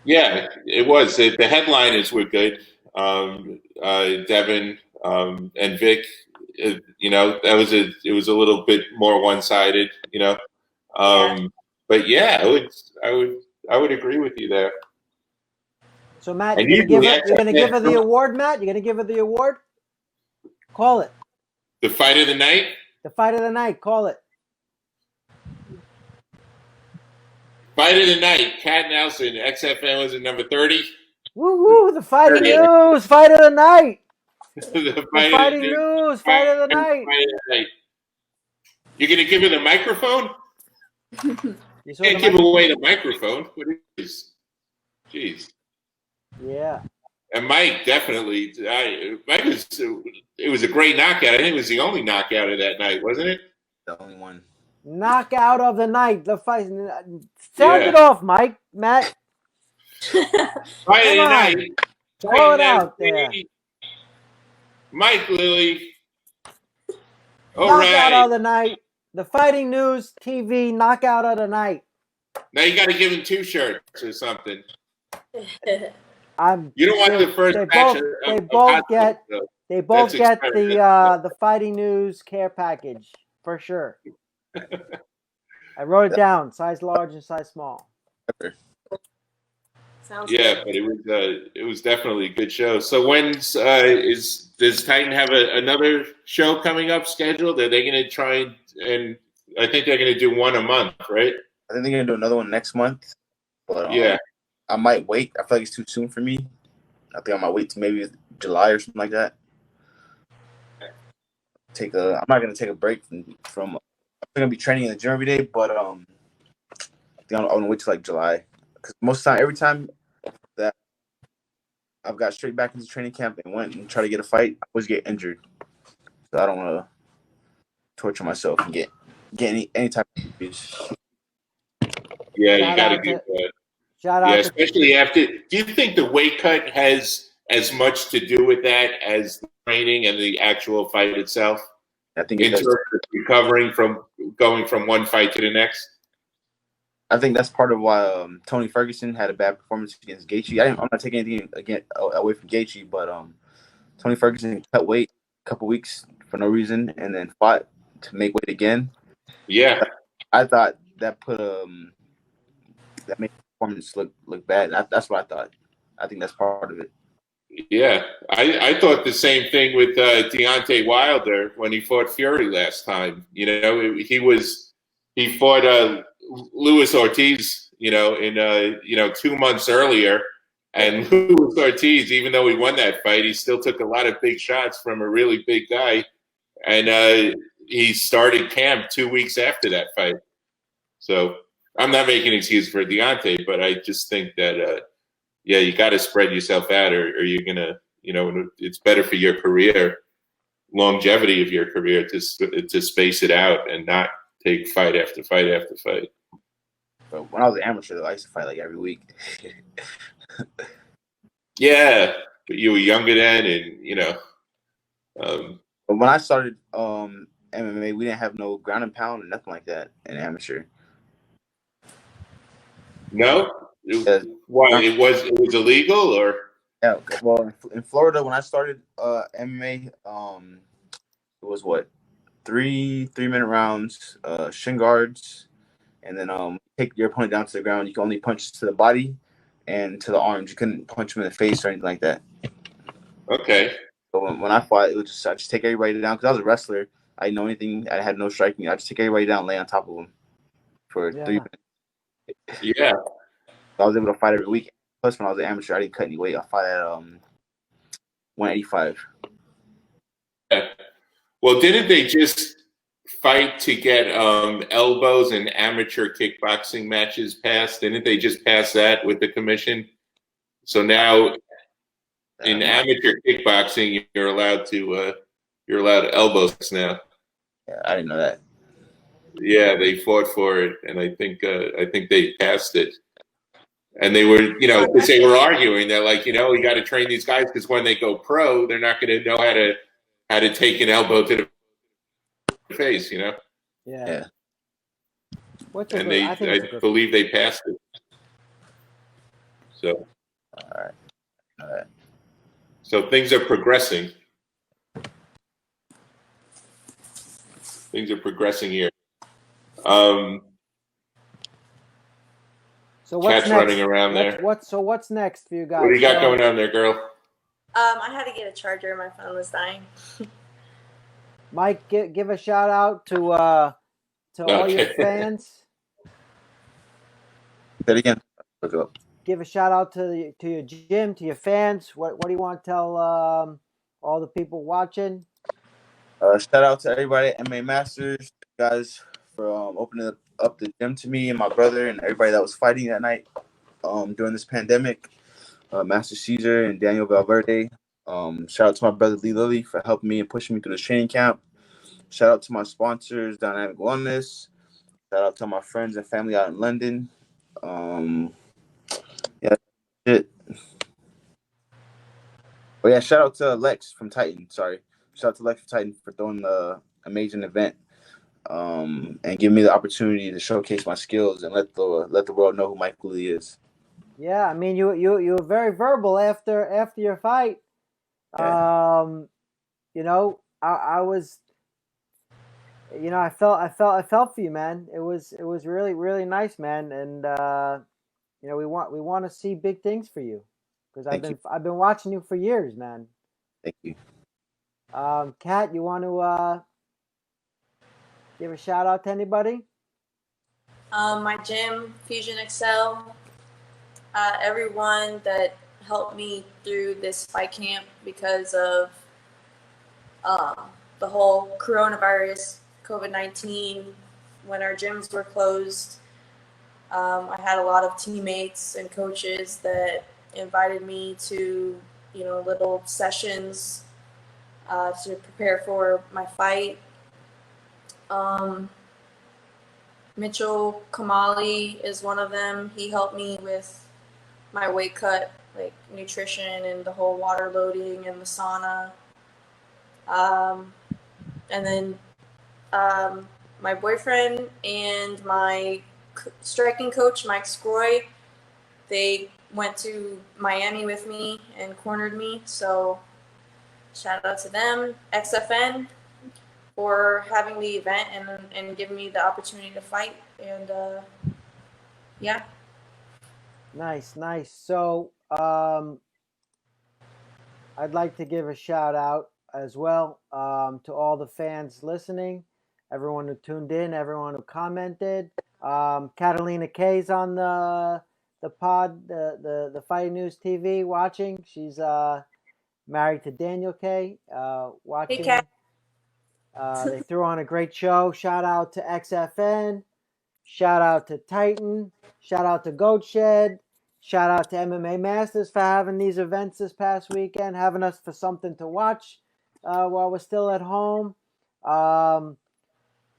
Yeah, it was. The headliners were good. Devin and Vic. You know, it was a little bit more one sided. You know, yeah. but yeah, I would agree with you there. So Matt, And you're usually gonna give her the award, Matt. You're gonna give her the award. Call it. the fight of the night. The fight of the night. Call it. Fight of the night. Kat Nelson. XFN was at number 30. Woo woo! The fighting 30. news. Fight of the night. The Fighting news. Fight of the night. Fight of the night. You're gonna give her the microphone? You Can't give away the microphone. What is? Jeez. Yeah. And Mike definitely. Mike was. It was a great knockout. I think it was the only knockout of that night, wasn't it? The only one. Knockout of the night. The fight. Sound it off, Mike. Matt. Fight of the night. Call it out there. Mike Lilly. All Knockout right. of the night. The Fighting News TV knockout of the night. Now you got to give him 2 shirts or something. You don't want the first match. They both get the Fighting News care package for sure. I wrote it down: size large and size small. Sounds Yeah, good. but it was definitely a good show. So does Titan have another show coming up scheduled? Are they going to try and I think they're going to do one a month, right? I think they're gonna do another one next month. But yeah, I might wait. I feel like it's too soon for me. I think I might wait to maybe July or something like that. I'm not gonna take a break from. I'm gonna be training in the gym every day, but I think I'm gonna wait till like July, because most of the time, every time that I've got straight back into training camp and went and try to get a fight, I always get injured. So I don't want to torture myself and get any type of abuse. Yeah, you got to give. Shout out. Yeah, especially after. Do you think the weight cut has as much to do with that as the training and the actual fight itself? I think in terms of recovering from going from one fight to the next. I think that's part of why Tony Ferguson had a bad performance against Gaethje. I'm not taking anything away from Gaethje, but Tony Ferguson cut weight a couple weeks for no reason and then fought to make weight again. Yeah, I thought that put that made the performance look bad. That's what I thought. I think that's part of it. Yeah, I thought the same thing with Deontay Wilder when he fought Fury last time. You know, he fought Luis Ortiz. You know, in 2 months earlier, and Luis Ortiz, even though he won that fight, he still took a lot of big shots from a really big guy, and he started camp 2 weeks after that fight. So I'm not making an excuse for Deontay, but I just think that. Yeah, you got to spread yourself out, or you're gonna, it's better for your career, longevity of your career to space it out and not take fight after fight after fight. But when I was an amateur, though, I used to fight like every week. Yeah, but you were younger then, and But when I started MMA, we didn't have no ground and pound or nothing like that in amateur. No. Why it was illegal, or? Yeah, well, in Florida when I started MMA, it was what 3-minute rounds, shin guards, and then take your opponent down to the ground. You can only punch to the body and to the arms. You couldn't punch him in the face or anything like that. Okay. So when I fought, it was I just take everybody down because I was a wrestler. I didn't know anything. I had no striking. I just take everybody down, lay on top of them for 3 minutes. Yeah. I was able to fight every week. Plus, when I was an amateur, I didn't cut any weight. I fought at 185. Yeah. Well, didn't they just fight to get elbows and amateur kickboxing matches passed? Didn't they just pass that with the commission? So now, in amateur kickboxing, you're allowed elbows now. Yeah, I didn't know that. Yeah, they fought for it, and I think they passed it. And they were, you know, because they were arguing, they're like, you know, we got to train these guys because when they go pro, they're not going to know how to take an elbow to the face, you know. Yeah. And I believe they passed it. So. All right. So things are progressing. Things are progressing here. So what's Cat's next? running around there. What's next for you guys? What do you got going on there, girl? I had to get a charger. My phone was dying. Mike, give a shout out to all your fans. Say it again. Look it up. Give a shout out to your gym, to your fans. What do you want to tell all the people watching? Shout out to everybody at MMA Masters, guys, for opening up the gym to me and my brother and everybody that was fighting that night during this pandemic. Master Caesar and Daniel Valverde. Shout out to my brother Lilly for helping me and pushing me through this training camp. Shout out to my sponsors, Dynamic Wellness. Shout out to my friends and family out in London. Yeah, shit. But yeah, shout out to Lex from Titan. Sorry. Shout out to Lex from Titan for throwing the amazing event and giving me the opportunity to showcase my skills and let the world know who Mike Lilly is. Yeah, I mean you were very verbal after your fight. Yeah. You know, I was, you know, I felt for you, man. It was really, really nice, man. And you know, we want to see big things for you because I've been watching you for years, man. Thank you. Kat, you want to give a shout out to anybody? My gym, Fusion Excel, everyone that helped me through this fight camp because of the whole coronavirus, COVID-19, when our gyms were closed. I had a lot of teammates and coaches that invited me to, you know, little sessions to prepare for my fight. Mitchell Kamali is one of them. He helped me with my weight cut, like nutrition and the whole water loading and the sauna. And then my boyfriend and my striking coach, Mike Scroy, they went to Miami with me and cornered me. So shout out to them. XFN for having the event and giving me the opportunity to fight. And yeah. Nice. So I'd like to give a shout out as well to all the fans listening, everyone who tuned in, everyone who commented. Catalina K's on the pod, the Fighting News TV watching. She's married to Daniel K. Watching. Hey, Kat. They threw on a great show. Shout out to XFN. Shout out to Titan. Shout out to Goat Shed. Shout out to MMA Masters for having these events this past weekend, having us for something to watch while we're still at home.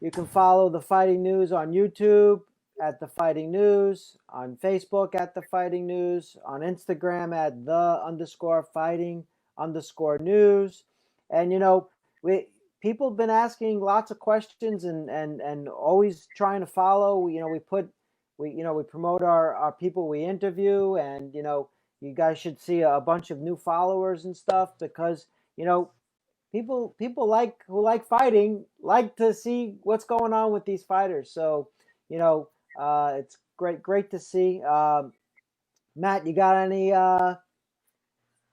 You can follow The Fighting News on YouTube at The Fighting News, on Facebook at The Fighting News, on Instagram at _fighting_news. And, you know, people have been asking lots of questions and always trying to follow. You know, we promote our people we interview, and, you know, you guys should see a bunch of new followers and stuff because, you know, people who like fighting like to see what's going on with these fighters. So, you know, it's great to see. Matt, you got any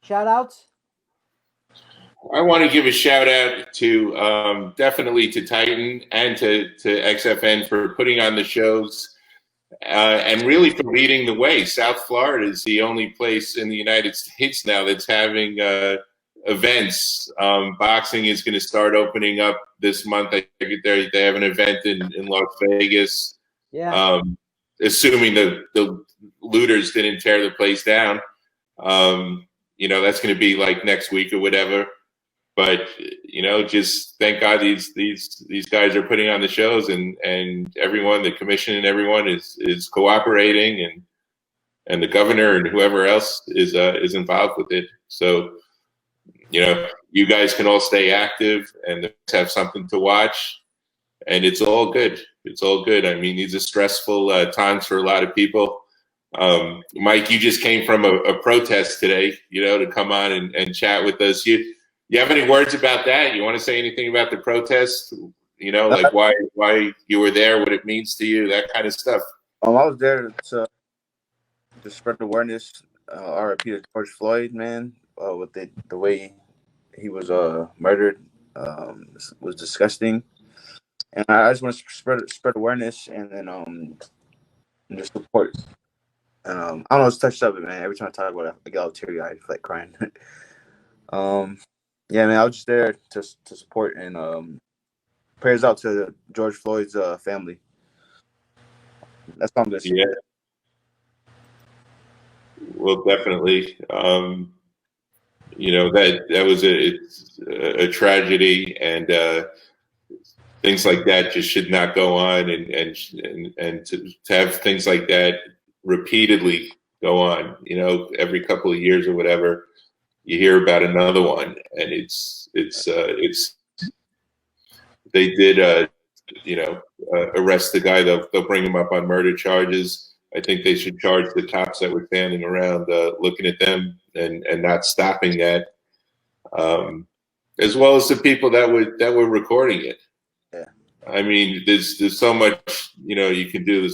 shout outs? I want to give a shout out to definitely to Titan and to XFN for putting on the shows and really for leading the way. South Florida is the only place in the United States now that's having events. Boxing is going to start opening up this month. I think they have an event in Las Vegas. Yeah. Assuming the looters didn't tear the place down. You know, that's going to be like next week or whatever. But, you know, just thank God these guys are putting on the shows and everyone, the commission and everyone is cooperating. And and the governor and whoever else is involved with it. So, you guys can all stay active and have something to watch, and it's all good. It's all good. I mean, these are stressful times for a lot of people. Mike, you just came from a protest today, to come on and chat with us. You have any words about that? You want to say anything about the protest? Like why you were there, what it means to you, that kind of stuff. I was there to spread awareness. R.I.P. to George Floyd, man. With the way he was murdered, was disgusting. And I just want to spread awareness and then and just support. I don't know, it's touched up, man. Every time I talk about it, I get all teary-eyed, I feel like crying. Yeah, man, I was just there to support and prayers out to George Floyd's family. That's all I'm gonna say. Yeah. Well, definitely. That was a tragedy, and things like that just should not go on, and to have things like that repeatedly go on, every couple of years or whatever, you hear about another one, and it's they did arrest the guy. They'll bring him up on murder charges. I think they should charge the cops that were standing around looking at them and not stopping that, as well as the people that were recording it. Yeah. I mean, there's so much you can do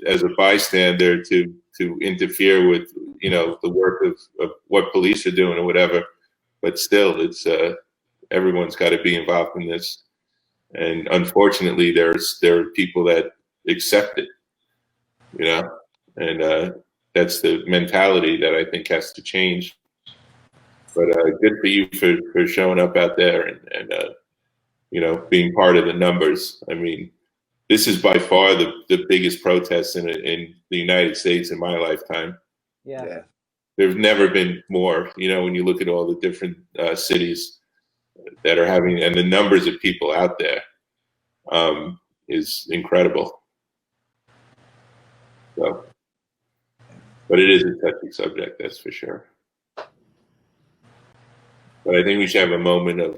as a bystander to interfere with the work of what police are doing or whatever, but still, it's everyone's got to be involved in this, and unfortunately, there are people that accept it, and that's the mentality that I think has to change. But good for you for showing up out there and being part of the numbers. I mean, this is by far the biggest protest in the United States in my lifetime. Yeah. There's never been more, when you look at all the different cities that are having, and the numbers of people out there is incredible. So, but it is a touchy subject, that's for sure. But I think we should have a moment of,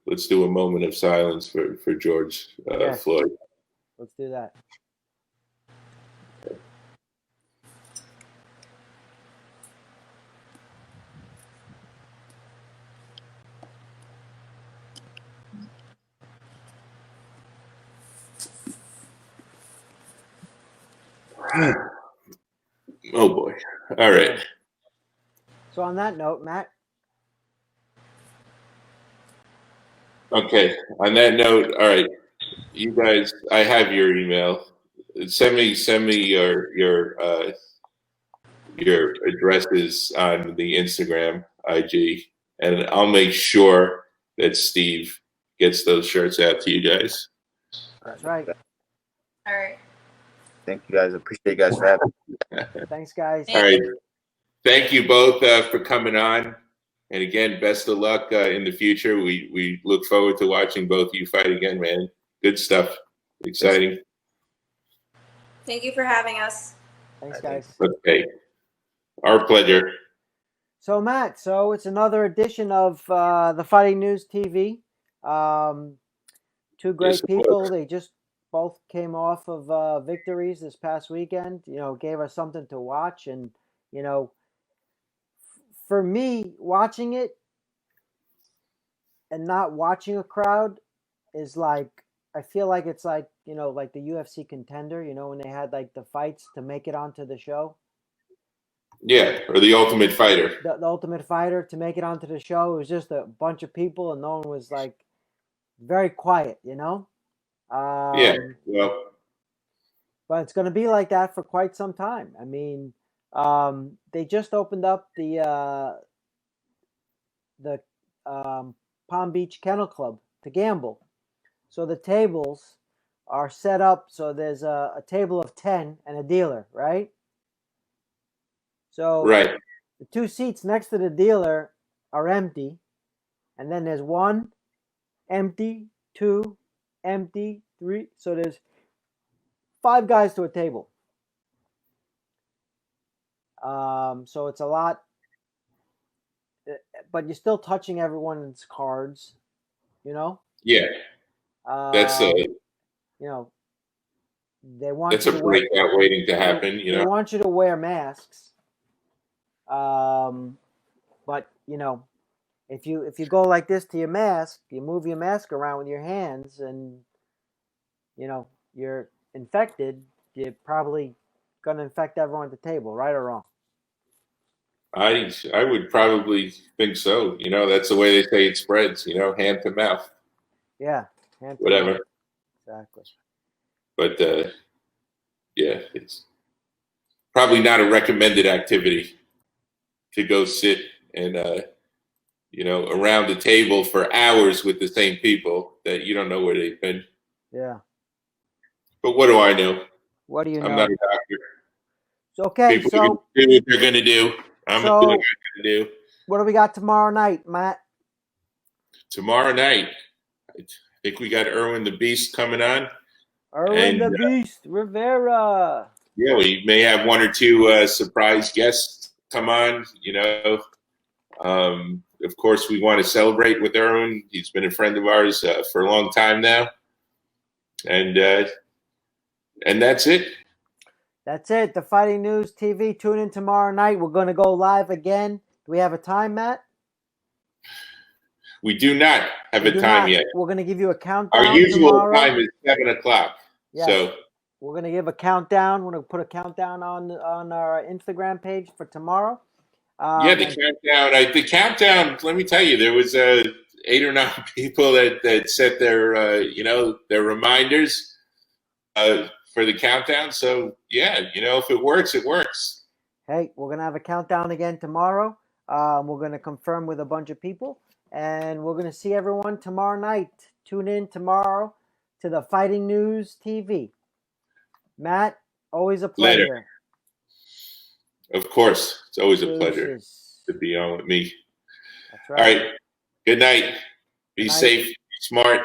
let's do a moment of silence for George Yes. Floyd. Let's do that. Oh boy. All right. So on that note, Matt. Okay. On that note, all right. You guys, I have your email. Send me your addresses on the Instagram, IG, and I'll make sure that Steve gets those shirts out to you guys. That's right. All right. Thank you guys. I appreciate you guys for having me. Thanks, guys. All right. Thank you both for coming on. And again, best of luck in the future. We look forward to watching both of you fight again, man. Good stuff. Exciting. Thank you for having us. Thanks, guys. Okay. Our pleasure. So, Matt, it's another edition of the Fighting News TV. Two great Yes, people. They just both came off of victories this past weekend. Gave us something to watch, and for me, watching it and not watching a crowd is like, I feel like it's like like the UFC Contender. When they had like the fights to make it onto the show. Yeah, or the Ultimate Fighter. The Ultimate Fighter, to make it onto the show, it was just a bunch of people, and no one was like very quiet, Yeah, well, but it's going to be like that for quite some time. I mean, they just opened up the Palm Beach Kennel Club to gamble, so the tables are set up so there's a table of 10 and a dealer, right? So right. the two seats next to the dealer are empty, and then there's one empty, two empty, three. So there's 5 guys to a table. So it's a lot, but you're still touching everyone's cards, you know? Yeah, that's You know, they want that's you a to wear, breakout waiting to happen. You they know. want you to wear masks. But you know, if you go like this to your mask, you move your mask around with your hands, and you know you're infected. You're probably gonna infect everyone at the table, right or wrong. I would probably think so. You know, that's the way they say it spreads. You know, hand to mouth, Yeah, hand to whatever. mouth. Exactly. But yeah, it's probably not a recommended activity to go sit and you know, around the table for hours with the same people that you don't know where they've been. Yeah. But what do I know? What do you I'm know? not a doctor. So, okay, People so do what they're going to do. I'm going to do what I'm going to do. What do we got tomorrow night, Matt? Tomorrow night, I think we got Erwin the Beast coming on. Erwin the Beast Rivera. Yeah, we may have one or two surprise guests come on. You know, of course, we want to celebrate with Erwin. He's been a friend of ours for a long time now, and that's it. That's it. The Fighting News TV. Tune in tomorrow night. We're going to go live again. Do we have a time, Matt? We do not have a time yet. We're going to give you a countdown. Our usual tomorrow. time is 7:00. Yes. So we're going to give a countdown. We're going to put a countdown on our Instagram page for tomorrow. Yeah, the countdown. The countdown. Let me tell you, there was 8 or 9 people that set their you know, their reminders for the countdown. So yeah, you know, if it works, it works. Hey, we're gonna have a countdown again tomorrow. We're gonna confirm with a bunch of people, and we're gonna see everyone tomorrow night. Tune in tomorrow to the Fighting News TV. Matt, always a pleasure. Later. Of course, it's always a pleasure Deuces. to be on with me. That's right. All right. Good night. Be safe. Be smart.